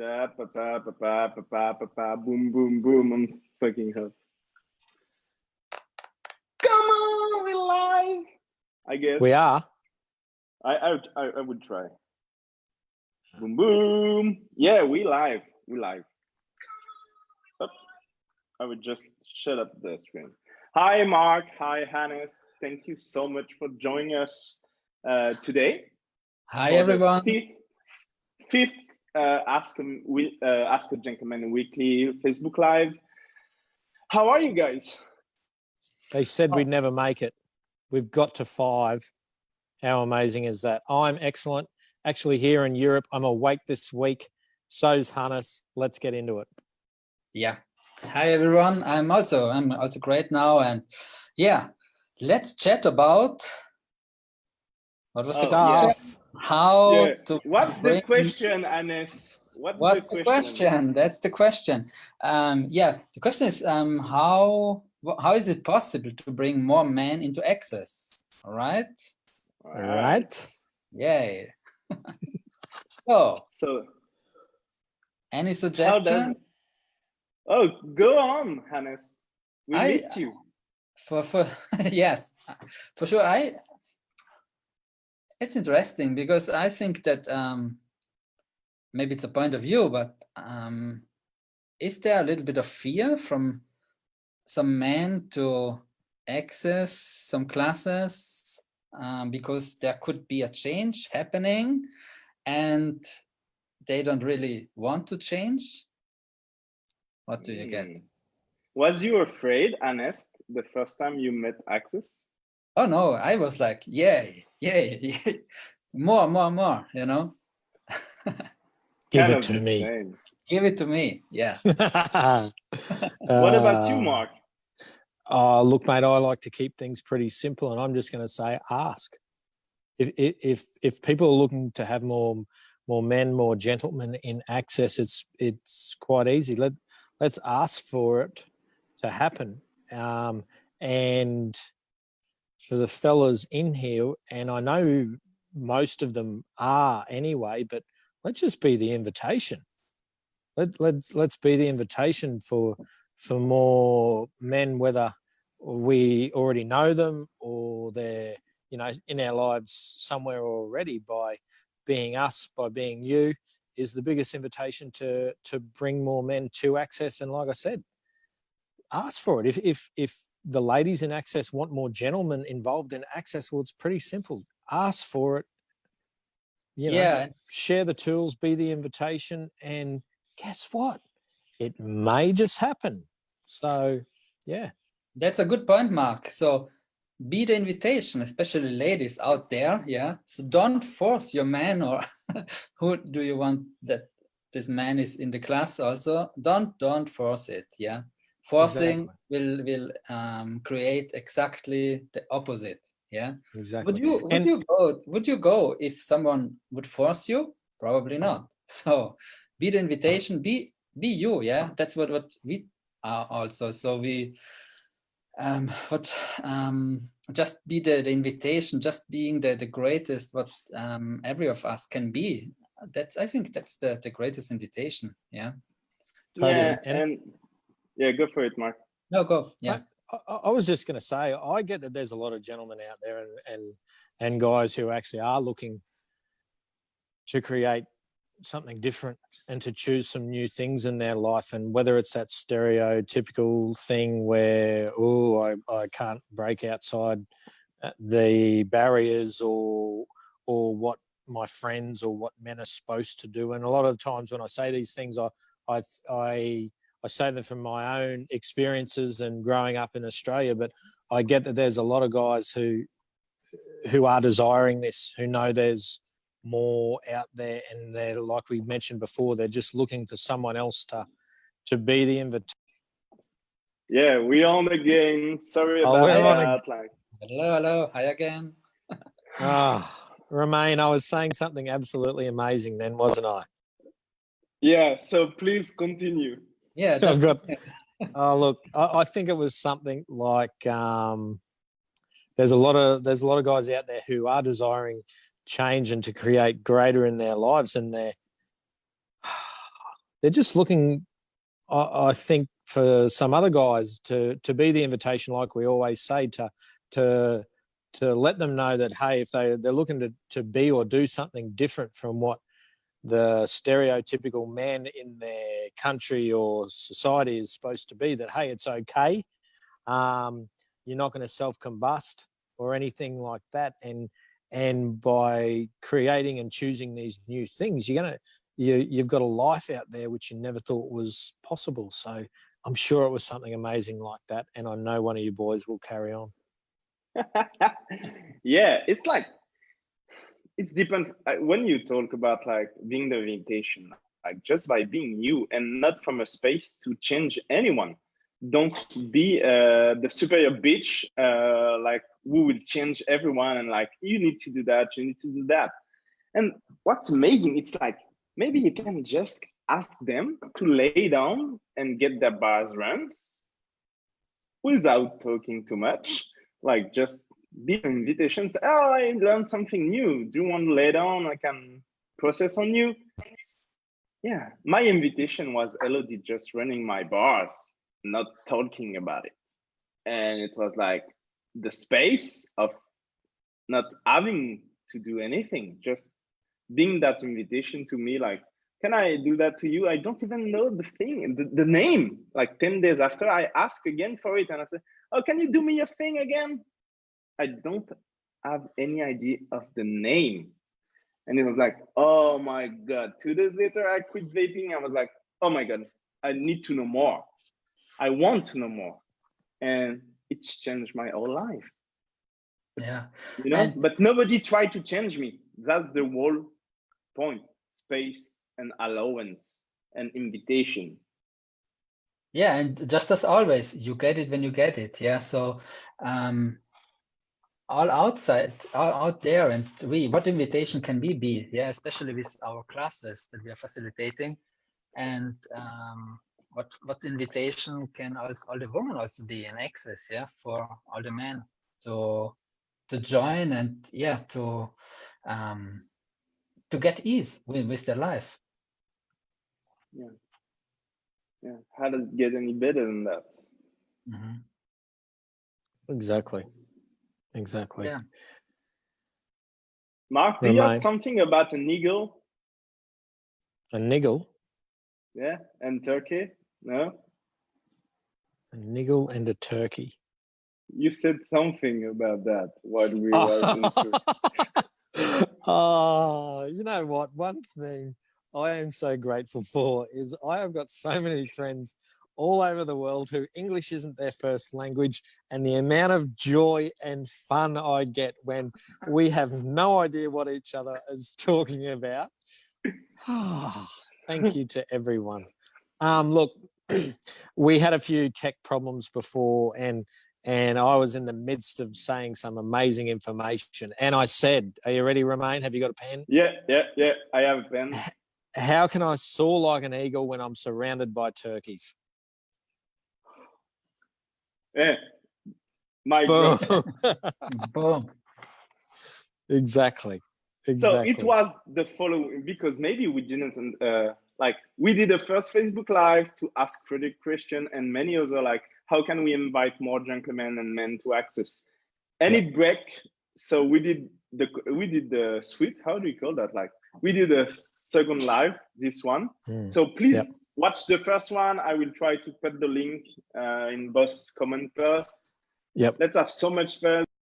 Da, ba, ba, ba, ba, ba, ba, ba, ba, boom, boom, boom. I'm fucking hell. Come on, we're live. I guess we are. I would try. Boom, boom. Yeah, we live. We live. Oh, I would just shut up the screen. Hi, Mark. Hi, Hannes. Thank you so much for joining us today. Hi, everyone. Fifth Ask a Gentleman Weekly Facebook Live. How are you guys? They said we'd never make it. We've got to 5. How amazing is that? I'm excellent. Actually, here in Europe, I'm awake this week. So's Hannes. Let's get into it. Yeah. Hi, everyone. I'm also great now, and yeah, let's chat about what was stuff. How to. What's the question, Hannes? What's the question? That's the question. The question is how is it possible to bring more men into access? All right. Yay. So any suggestions? Oh, go on, Hannes. We missed you. For yes, for sure. It's interesting because I think that maybe it's a point of view, but is there a little bit of fear from some men to access some classes because there could be a change happening and they don't really want to change? What do you get? Was you afraid, Hannes, the first time you met Access? Oh no, I was like, yay, more, you know. Give it to me. Give it to me, yeah. What about you, Mark? Look, mate, I like to keep things pretty simple, and I'm just going to say, ask. If people are looking to have more men, more gentlemen in access, it's quite easy. Let's ask for it to happen. And for the fellas in here, and I know most of them are anyway, but let's just be the invitation. Let's be the invitation for more men, whether we already know them or they're in our lives somewhere already. By being us, by being you, is the biggest invitation to bring more men to access. And like I said, ask for it. If the ladies in access want more gentlemen involved in access, well, it's pretty simple. Ask for it. Share the tools, be the invitation, and guess what? It may just happen. So, yeah. That's a good point, Mark. So be the invitation, especially ladies out there. Yeah. So don't force your man, or who do you want that this man is in the class also. Don't force it. Yeah. Forcing will create exactly the opposite. Yeah. Exactly. Would you go if someone would force you? Probably not. So be the invitation, be you. Yeah. That's what we are also. So we just be the invitation, just being the greatest what every of us can be. I think that's the greatest invitation. Yeah. Totally. Yeah, go for it, Mark. No, go. Yeah. I was just going to say, I get that there's a lot of gentlemen out there and guys who actually are looking to create something different and to choose some new things in their life. And whether it's that stereotypical thing where, I can't break outside the barriers or what my friends or what men are supposed to do. And a lot of times when I say these things, I say them from my own experiences and growing up in Australia, but I get that there's a lot of guys who are desiring this, who know there's more out there, and they're, like we mentioned before, they're just looking for someone else to be the invitation. Yeah, we on again. Sorry about that. Hello. Hi again. Romain, I was saying something absolutely amazing then, wasn't I? Yeah, so please continue. Yeah, I've got. Look, I think it was something like there's a lot of guys out there who are desiring change and to create greater in their lives, and they're just looking, I think, for some other guys to be the invitation, like we always say, to let them know that, hey, if they're looking to be or do something different from what the stereotypical man in their country or society is supposed to be, that, hey, it's okay. You're not going to self-combust or anything like that. And by creating and choosing these new things, you've got a life out there which you never thought was possible. So I'm sure it was something amazing like that. And I know one of you boys will carry on. Yeah, it's like, it's different when you talk about like being the invitation, like just by being you and not from a space to change anyone. Don't be the superior bitch, like who will change everyone and like, you need to do that, you need to do that. And what's amazing, it's like, maybe you can just ask them to lay down and get their bars runs without talking too much, like just be an invitation. Say, oh, I learned something new. Do you want to lay down? I can process on you. Yeah, my invitation was Elodie just running my bars, not talking about it. And it was like the space of not having to do anything, just being that invitation to me, like, can I do that to you? I don't even know the thing, the name. Like 10 days after, I ask again for it and I say, oh, can you do me a thing again? I don't have any idea of the name. And it was like, oh my God. 2 days later, I quit vaping. I was like, oh my God, I need to know more. I want to know more. And it's changed my whole life. Yeah. You know, but nobody tried to change me. That's the whole point. Space and allowance and invitation. Yeah, and just as always, you get it when you get it. Yeah. So all outside, all out there, and what invitation can we be? Yeah, especially with our classes that we are facilitating, and what invitation can all the women also be in access? Yeah, for all the men to join and to get ease with their life. Yeah. How does it get any better than that? Mm-hmm. Exactly. Yeah. Mark, do you have something about an eagle? A niggle? Yeah, and turkey? No? A niggle and a turkey. You said something about that while we were into. Oh, you know what? One thing I am so grateful for is I have got so many friends all over the world who English isn't their first language, and the amount of joy and fun I get when we have no idea what each other is talking about. Thank you to everyone. Look, we had a few tech problems before, and I was in the midst of saying some amazing information. And I said, are you ready, Romain? Have you got a pen? Yeah. I have a pen. How can I soar like an eagle when I'm surrounded by turkeys? Yeah. My Boom. Boom. Exactly. So it was the following, because maybe we didn't, like, we did a first Facebook Live to ask Frederique question and many other, like, how can we invite more gentlemen and men to access? And it break. So we did the suite. How do you call that? Like, we did a second live, this one. So please watch the first one. I will try to put the link in both comment first. Yep. Let's have so much fun.